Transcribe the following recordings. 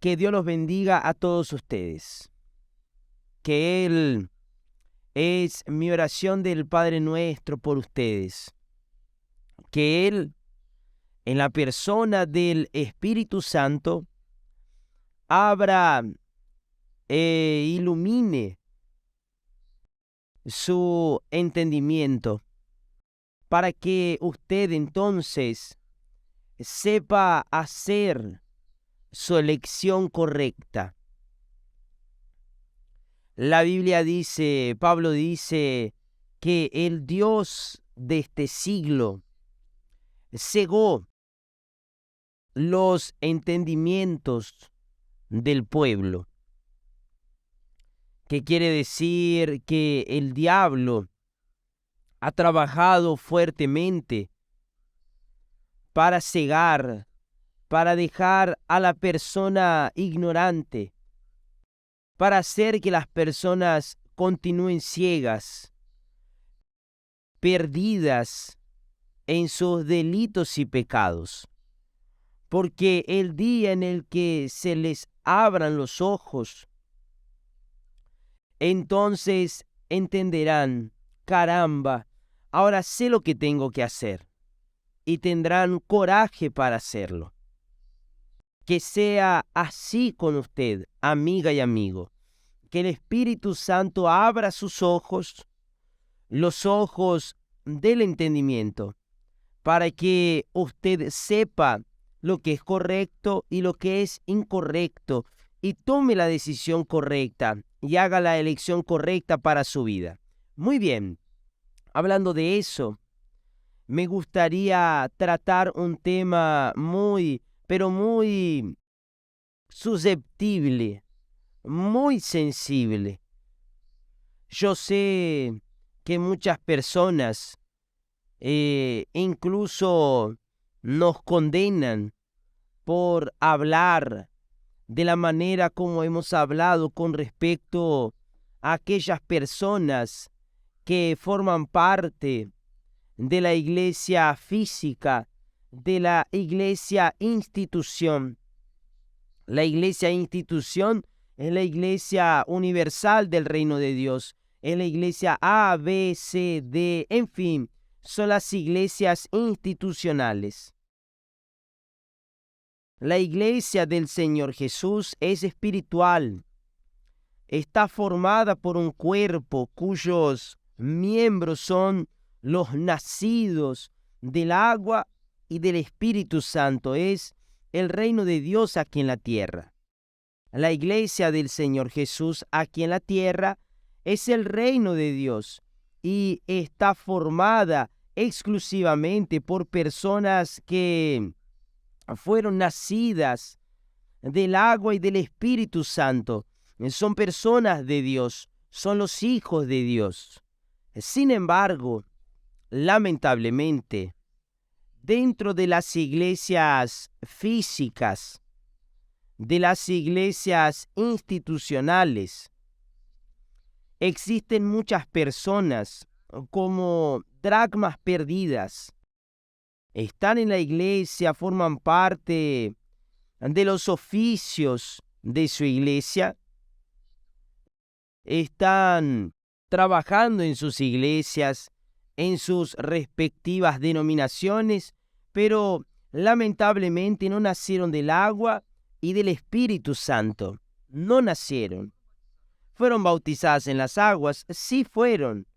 Que Dios los bendiga a todos ustedes. Que Él es mi oración del Padre Nuestro por ustedes. Que Él, en la persona del Espíritu Santo, abra e ilumine su entendimiento para que usted entonces sepa hacer su elección correcta. La Biblia dice, Pablo dice, que el Dios de este siglo cegó los entendimientos del pueblo. ¿Qué quiere decir? Que el diablo ha trabajado fuertemente para cegar, para dejar a la persona ignorante, para hacer que las personas continúen ciegas, perdidas en sus delitos y pecados. Porque el día en el que se les abran los ojos, entonces entenderán, caramba, ahora sé lo que tengo que hacer, y tendrán coraje para hacerlo. Que sea así con usted, amiga y amigo. Que el Espíritu Santo abra sus ojos, los ojos del entendimiento, para que usted sepa lo que es correcto y lo que es incorrecto, y tome la decisión correcta y haga la elección correcta para su vida. Muy bien, hablando de eso, me gustaría tratar un tema muy, pero muy susceptible, muy sensible. Yo sé que muchas personas incluso nos condenan por hablar de la manera como hemos hablado con respecto a aquellas personas que forman parte de la iglesia física, de la iglesia institución. La iglesia institución es la iglesia universal del reino de Dios, es la iglesia A, B, C, D, en fin, son las iglesias institucionales. La iglesia del Señor Jesús es espiritual. Está formada por un cuerpo cuyos miembros son los nacidos del agua y del Espíritu Santo. Es el reino de Dios aquí en la tierra. La iglesia del Señor Jesús aquí en la tierra es el reino de Dios y está formada exclusivamente por personas que fueron nacidas del agua y del Espíritu Santo. Son personas de Dios, son los hijos de Dios. Sin embargo, lamentablemente, dentro de las iglesias físicas, de las iglesias institucionales, existen muchas personas como dracmas perdidas. Están en la iglesia, forman parte de los oficios de su iglesia, están trabajando en sus iglesias, en sus respectivas denominaciones, pero lamentablemente no nacieron del agua y del Espíritu Santo. No nacieron. Fueron bautizadas en las aguas, sí fueron,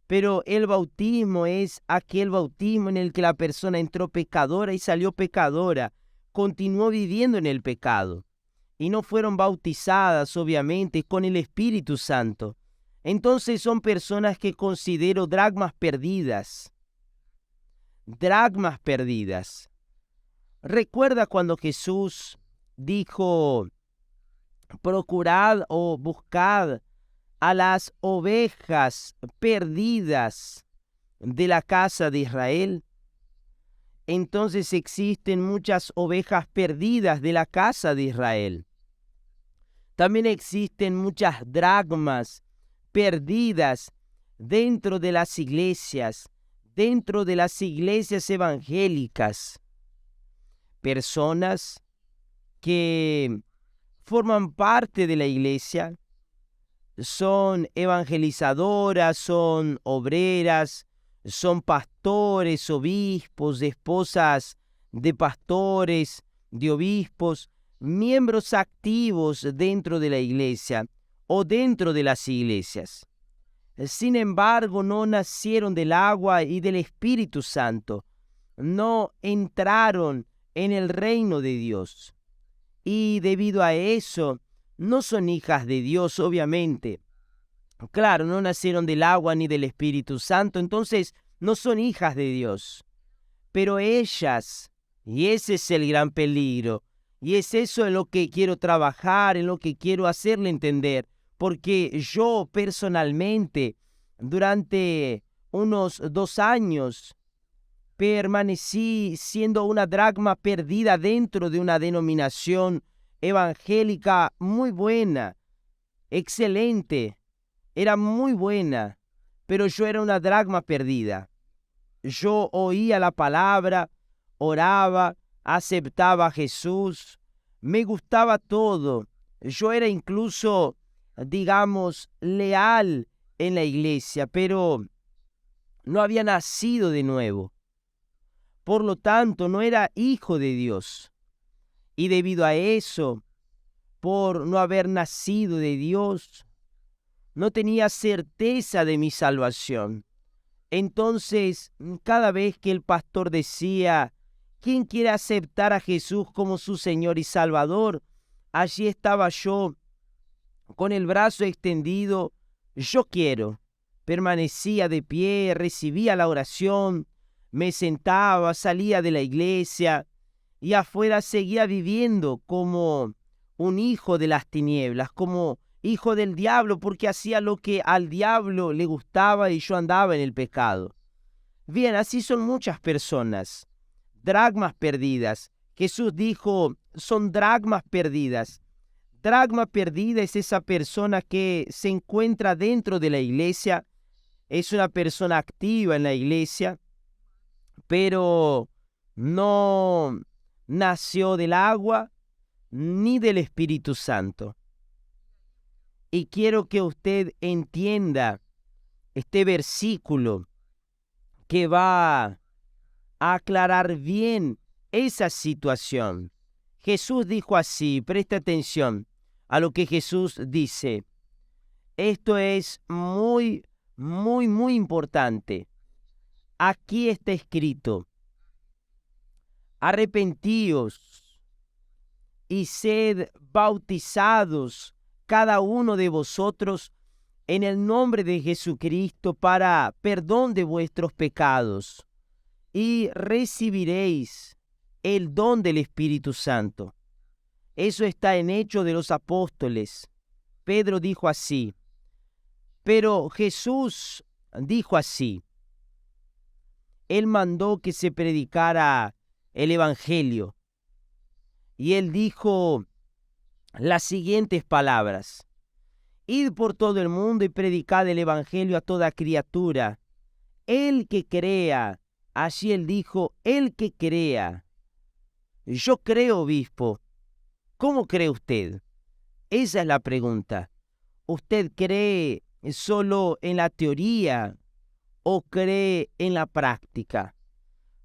pero el bautismo es aquel bautismo en el que la persona entró pecadora y salió pecadora, continuó viviendo en el pecado, y no fueron bautizadas, obviamente, con el Espíritu Santo. Entonces son personas que considero dracmas perdidas. Dracmas perdidas. Recuerda cuando Jesús dijo, procurad o buscad a las ovejas perdidas de la casa de Israel. Entonces existen muchas ovejas perdidas de la casa de Israel. También existen muchas dracmas perdidas dentro de las iglesias evangélicas. Personas que forman parte de la iglesia, son evangelizadoras, son obreras, son pastores, obispos, esposas de pastores, de obispos, miembros activos dentro de la iglesia o dentro de las iglesias. Sin embargo, no nacieron del agua y del Espíritu Santo, no entraron en el reino de Dios. Y debido a eso, no son hijas de Dios, obviamente. Claro, no nacieron del agua ni del Espíritu Santo, entonces no son hijas de Dios. Pero ellas, y ese es el gran peligro, y es eso en lo que quiero trabajar, en lo que quiero hacerle entender, porque yo personalmente, durante unos 2 años, permanecí siendo una dracma perdida dentro de una denominación evangélica muy buena, excelente, era muy buena, pero yo era una dracma perdida. Yo oía la palabra, oraba, aceptaba a Jesús, me gustaba todo. Yo era incluso, digamos, leal en la iglesia, pero no había nacido de nuevo. Por lo tanto, no era hijo de Dios. Y debido a eso, por no haber nacido de Dios, no tenía certeza de mi salvación. Entonces, cada vez que el pastor decía, ¿quién quiere aceptar a Jesús como su Señor y Salvador? Allí estaba yo, con el brazo extendido, yo quiero. Permanecía de pie, recibía la oración, me sentaba, salía de la iglesia y afuera seguía viviendo como un hijo de las tinieblas, como hijo del diablo, porque hacía lo que al diablo le gustaba y yo andaba en el pecado. Bien, así son muchas personas, dracmas perdidas. Jesús dijo, son dracmas perdidas. Dracma perdida es esa persona que se encuentra dentro de la iglesia, es una persona activa en la iglesia, pero no nació del agua ni del Espíritu Santo. Y quiero que usted entienda este versículo que va a aclarar bien esa situación. Jesús dijo así, presta atención a lo que Jesús dice. Esto es muy, muy, muy importante. Aquí está escrito, arrepentíos y sed bautizados cada uno de vosotros en el nombre de Jesucristo para perdón de vuestros pecados, y recibiréis el don del Espíritu Santo. Eso está en Hechos de los Apóstoles. Pedro dijo así, pero Jesús dijo así. Él mandó que se predicara el Evangelio. Y él dijo las siguientes palabras. Id por todo el mundo y predicad el Evangelio a toda criatura. El que crea, así él dijo, el que crea. Yo creo, obispo. ¿Cómo cree usted? Esa es la pregunta. ¿Usted cree solo en la teoría o cree en la práctica?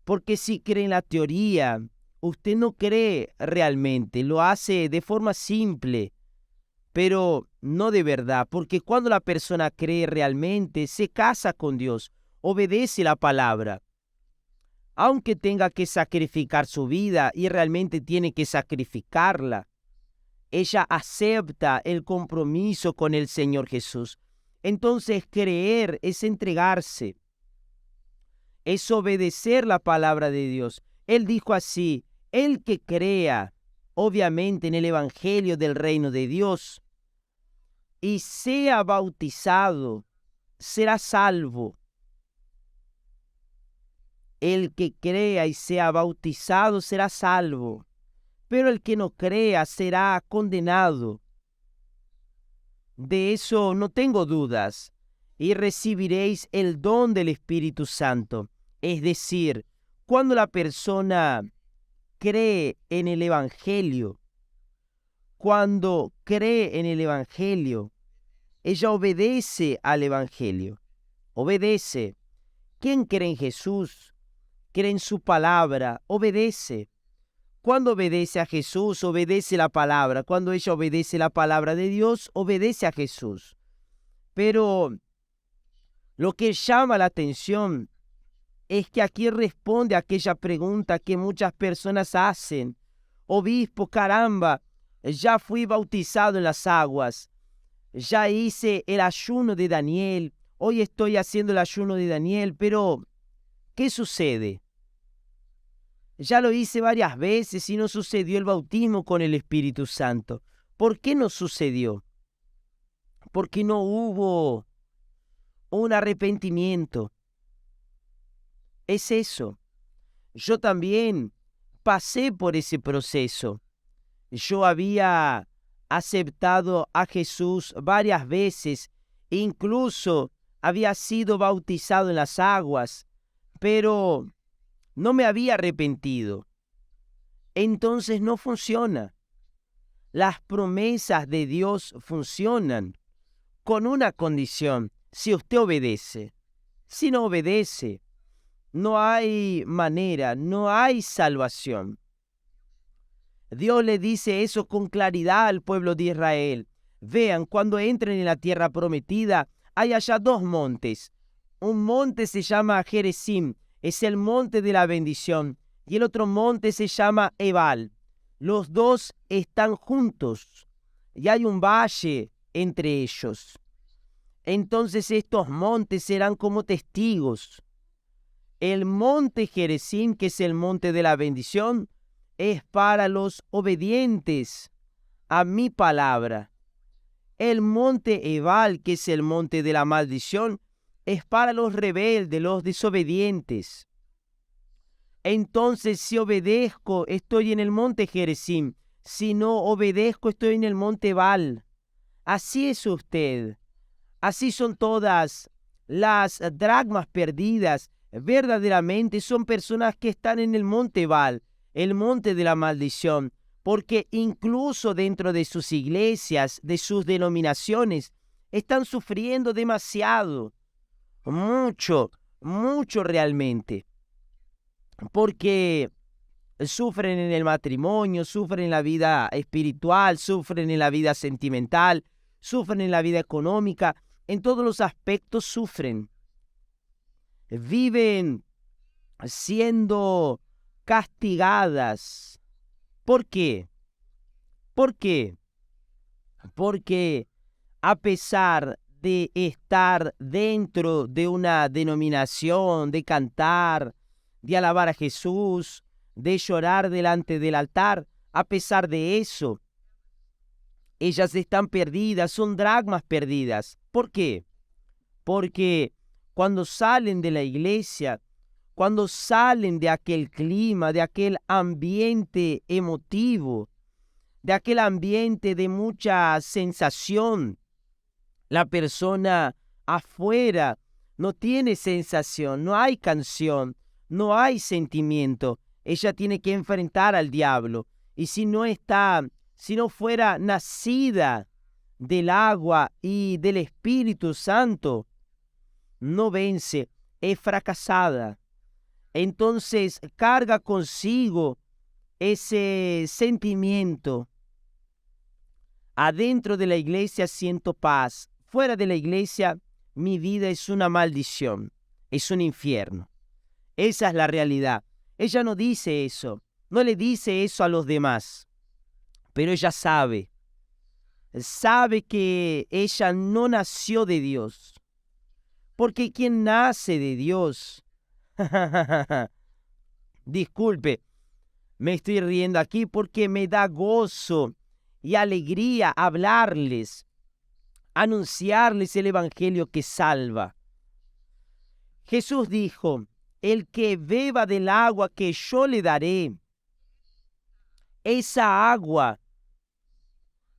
Porque si cree en la teoría, usted no cree realmente, lo hace de forma simple, pero no de verdad, porque cuando la persona cree realmente, se casa con Dios, obedece la palabra. Aunque tenga que sacrificar su vida y realmente tiene que sacrificarla, ella acepta el compromiso con el Señor Jesús. Entonces creer es entregarse, es obedecer la palabra de Dios. Él dijo así, el que crea, obviamente en el Evangelio del reino de Dios, y sea bautizado, será salvo. El que crea y sea bautizado será salvo, pero el que no crea será condenado. De eso no tengo dudas, y recibiréis el don del Espíritu Santo. Es decir, cuando la persona cree en el Evangelio, cuando cree en el Evangelio, ella obedece al Evangelio, obedece. ¿Quién cree en Jesús? Cree en su palabra, obedece. Cuando obedece a Jesús, obedece la palabra. Cuando ella obedece la palabra de Dios, obedece a Jesús. Pero lo que llama la atención es que aquí responde a aquella pregunta que muchas personas hacen. Obispo, caramba, ya fui bautizado en las aguas, ya hice el ayuno de Daniel, hoy estoy haciendo el ayuno de Daniel, pero ¿qué sucede? Ya lo hice varias veces y no sucedió el bautismo con el Espíritu Santo. ¿Por qué no sucedió? Porque no hubo un arrepentimiento. Es eso. Yo también pasé por ese proceso. Yo había aceptado a Jesús varias veces, incluso había sido bautizado en las aguas, pero no me había arrepentido. Entonces no funciona. Las promesas de Dios funcionan con una condición: si usted obedece. Si no obedece, no hay manera, no hay salvación. Dios le dice eso con claridad al pueblo de Israel. Vean, cuando entren en la tierra prometida, hay allá dos montes. Un monte se llama Gerizim, es el monte de la bendición, y el otro monte se llama Ebal. Los dos están juntos y hay un valle entre ellos. Entonces estos montes serán como testigos. El monte Gerizim, que es el monte de la bendición, es para los obedientes a mi palabra. El monte Ebal, que es el monte de la maldición, es para los rebeldes, los desobedientes. Entonces, si obedezco, estoy en el monte Gerizim. Si no obedezco, estoy en el monte Ebal. Así es usted. Así son todas las dracmas perdidas. Verdaderamente son personas que están en el monte Ebal, el monte de la maldición, porque incluso dentro de sus iglesias, de sus denominaciones, están sufriendo demasiado, mucho realmente, porque sufren en el matrimonio, sufren en la vida espiritual, sufren en la vida sentimental, sufren en la vida económica, en todos los aspectos sufren. Viven siendo castigadas. ¿Por qué? ¿Por qué? Porque a pesar de estar dentro de una denominación, de cantar, de alabar a Jesús, de llorar delante del altar, a pesar de eso, ellas están perdidas, son dracmas perdidas. ¿Por qué? Porque cuando salen de la iglesia, cuando salen de aquel clima, de aquel ambiente emotivo, de aquel ambiente de mucha sensación, la persona afuera no tiene sensación, no hay canción, no hay sentimiento. Ella tiene que enfrentar al diablo. Y si no fuera nacida del agua y del Espíritu Santo, no vence, es fracasada. Entonces carga consigo ese sentimiento. Adentro de la iglesia siento paz. Fuera de la iglesia, mi vida es una maldición, es un infierno. Esa es la realidad. Ella no dice eso, no le dice eso a los demás, pero ella sabe que ella no nació de Dios. Porque quien nace de Dios, disculpe, me estoy riendo aquí porque me da gozo y alegría hablarles, anunciarles el evangelio que salva. Jesús dijo: el que beba del agua que yo le daré, esa agua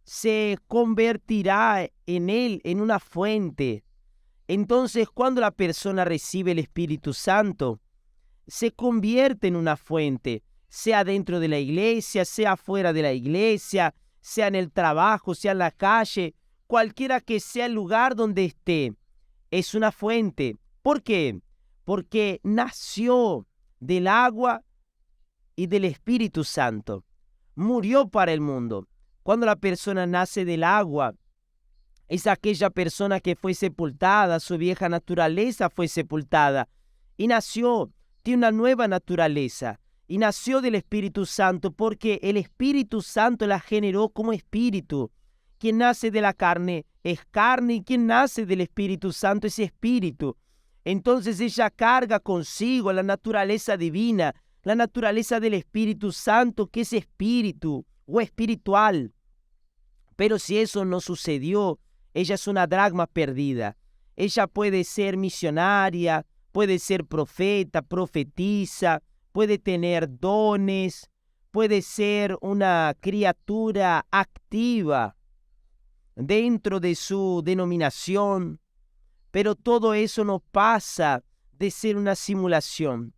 se convertirá en él en una fuente. Entonces, cuando la persona recibe el Espíritu Santo, se convierte en una fuente, sea dentro de la iglesia, sea fuera de la iglesia, sea en el trabajo, sea en la calle, cualquiera que sea el lugar donde esté, es una fuente. ¿Por qué? Porque nació del agua y del Espíritu Santo. Murió para el mundo. Cuando la persona nace del agua, es aquella persona que fue sepultada, su vieja naturaleza fue sepultada y nació, tiene una nueva naturaleza y nació del Espíritu Santo porque el Espíritu Santo la generó como espíritu. Quien nace de la carne es carne y quien nace del Espíritu Santo es espíritu. Entonces ella carga consigo la naturaleza divina, la naturaleza del Espíritu Santo, que es espíritu o espiritual. Pero si eso no sucedió, ella es una dracma perdida. Ella puede ser misionaria, puede ser profeta, profetisa, puede tener dones, puede ser una criatura activa dentro de su denominación, pero todo eso no pasa de ser una simulación.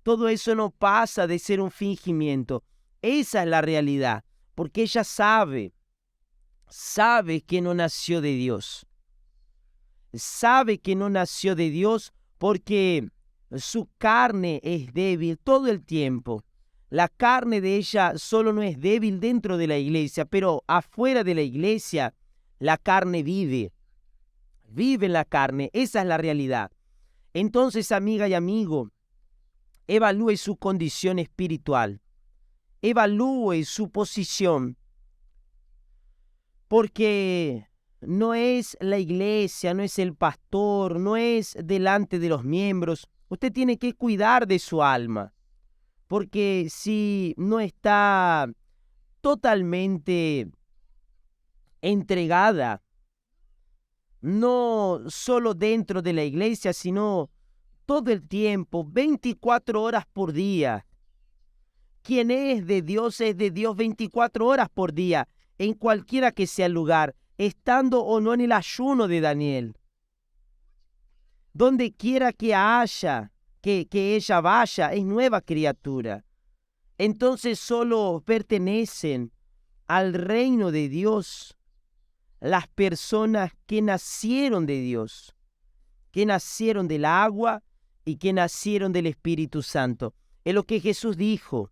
Todo eso no pasa de ser un fingimiento. Esa es la realidad, porque ella sabe que no nació de Dios. Sabe que no nació de Dios porque su carne es débil todo el tiempo. La carne de ella solo no es débil dentro de la iglesia, pero afuera de la iglesia la carne vive. Vive en la carne, esa es la realidad. Entonces, amiga y amigo, evalúe su condición espiritual. Evalúe su posición. Porque no es la iglesia, no es el pastor, no es delante de los miembros. Usted tiene que cuidar de su alma, porque si no está totalmente entregada, no solo dentro de la iglesia, sino todo el tiempo, 24 horas por día. Quien es de Dios 24 horas por día, en cualquiera que sea el lugar, estando o no en el ayuno de Daniel. Donde quiera que haya, que ella vaya, es nueva criatura. Entonces solo pertenecen al reino de Dios las personas que nacieron de Dios, que nacieron del agua y que nacieron del Espíritu Santo. Es lo que Jesús dijo.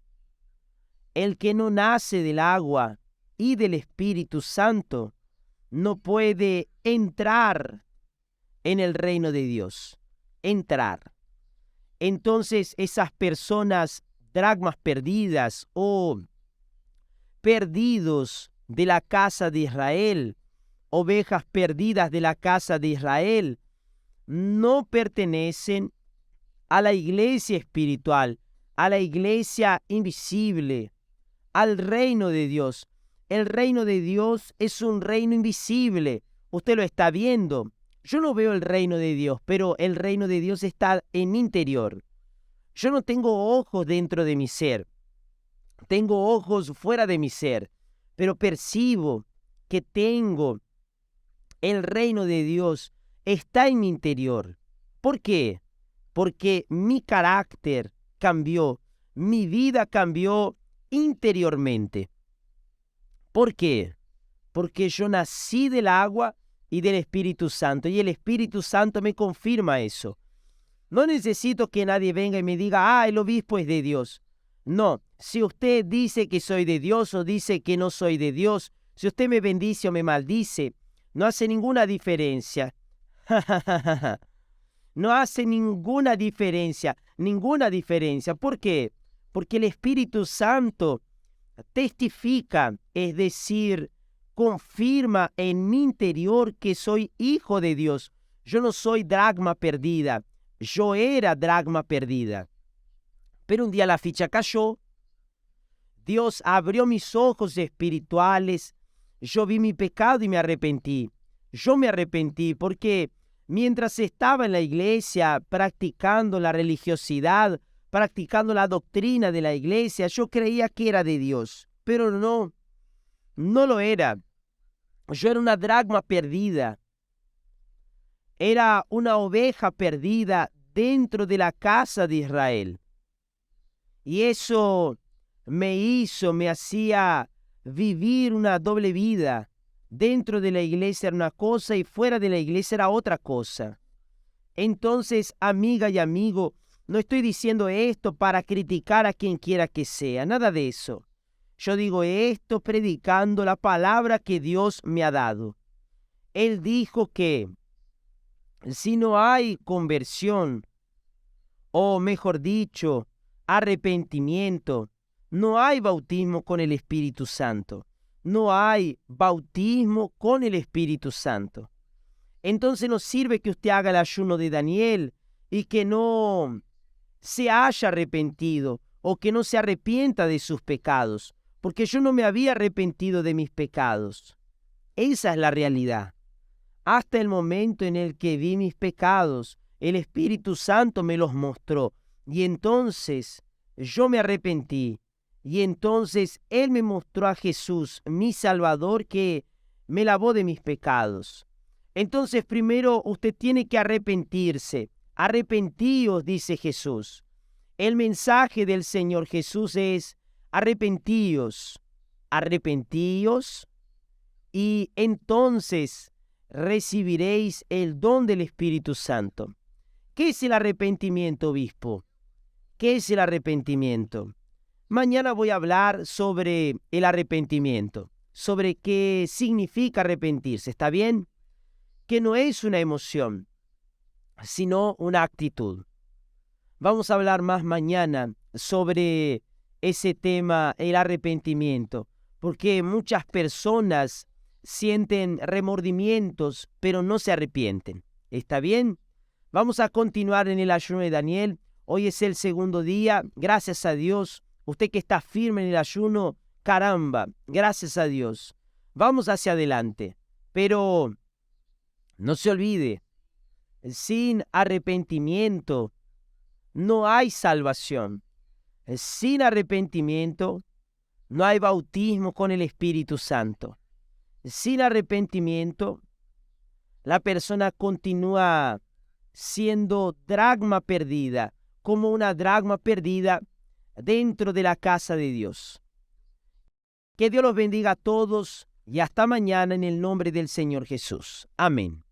El que no nace del agua y del Espíritu Santo no puede entrar en el reino de Dios. Entrar. Entonces esas personas dracmas perdidas o perdidos de la casa de Israel, ovejas perdidas de la casa de Israel, no pertenecen a la iglesia espiritual, a la iglesia invisible, al reino de Dios. El reino de Dios es un reino invisible. Usted lo está viendo. Yo no veo el reino de Dios, pero el reino de Dios está en mi interior. Yo no tengo ojos dentro de mi ser. Tengo ojos fuera de mi ser, pero percibo que tengo el reino de Dios. Está en mi interior. ¿Por qué? Porque mi carácter cambió, mi vida cambió interiormente. ¿Por qué? Porque yo nací del agua y del Espíritu Santo, y el Espíritu Santo me confirma eso. No necesito que nadie venga y me diga, el obispo es de Dios. No, si usted dice que soy de Dios o dice que no soy de Dios, si usted me bendice o me maldice, no hace ninguna diferencia. No hace ninguna diferencia. ¿Por qué? Porque el Espíritu Santo testifica, es decir, confirma en mi interior que soy hijo de Dios. Yo no soy dracma perdida, yo era dracma perdida. Pero un día la ficha cayó, Dios abrió mis ojos espirituales, yo vi mi pecado y me arrepentí. Yo me arrepentí porque mientras estaba en la iglesia practicando la religiosidad, practicando la doctrina de la iglesia, yo creía que era de Dios, pero no lo era. Yo era una dracma perdida, era una oveja perdida dentro de la casa de Israel. Y eso me hacía vivir una doble vida. Dentro de la iglesia era una cosa y fuera de la iglesia era otra cosa. Entonces, amiga y amigo, no estoy diciendo esto para criticar a quien quiera que sea, nada de eso. Yo digo esto predicando la palabra que Dios me ha dado. Él dijo que si no hay conversión, o mejor dicho, arrepentimiento, no hay bautismo con el Espíritu Santo. No hay bautismo con el Espíritu Santo. Entonces no sirve que usted haga el ayuno de Daniel y que no se haya arrepentido o que no se arrepienta de sus pecados, porque yo no me había arrepentido de mis pecados. Esa es la realidad. Hasta el momento en el que vi mis pecados, el Espíritu Santo me los mostró y entonces yo me arrepentí y entonces Él me mostró a Jesús, mi Salvador, que me lavó de mis pecados. Entonces primero usted tiene que arrepentirse. Arrepentíos, dice Jesús. El mensaje del Señor Jesús es arrepentíos, arrepentíos y entonces recibiréis el don del Espíritu Santo. ¿Qué es el arrepentimiento, obispo? ¿Qué es el arrepentimiento? Mañana voy a hablar sobre el arrepentimiento, sobre qué significa arrepentirse, ¿está bien? Que no es una emoción, sino una actitud. Vamos a hablar más mañana sobre ese tema, el arrepentimiento, porque muchas personas sienten remordimientos, pero no se arrepienten. ¿Está bien? Vamos a continuar en el ayuno de Daniel. Hoy es el segundo día. Gracias a Dios. Usted que está firme en el ayuno, caramba, gracias a Dios. Vamos hacia adelante. Pero no se olvide, sin arrepentimiento no hay salvación. Sin arrepentimiento no hay bautismo con el Espíritu Santo. Sin arrepentimiento, la persona continúa siendo dracma perdida, como una dracma perdida dentro de la casa de Dios. Que Dios los bendiga a todos y hasta mañana en el nombre del Señor Jesús. Amén.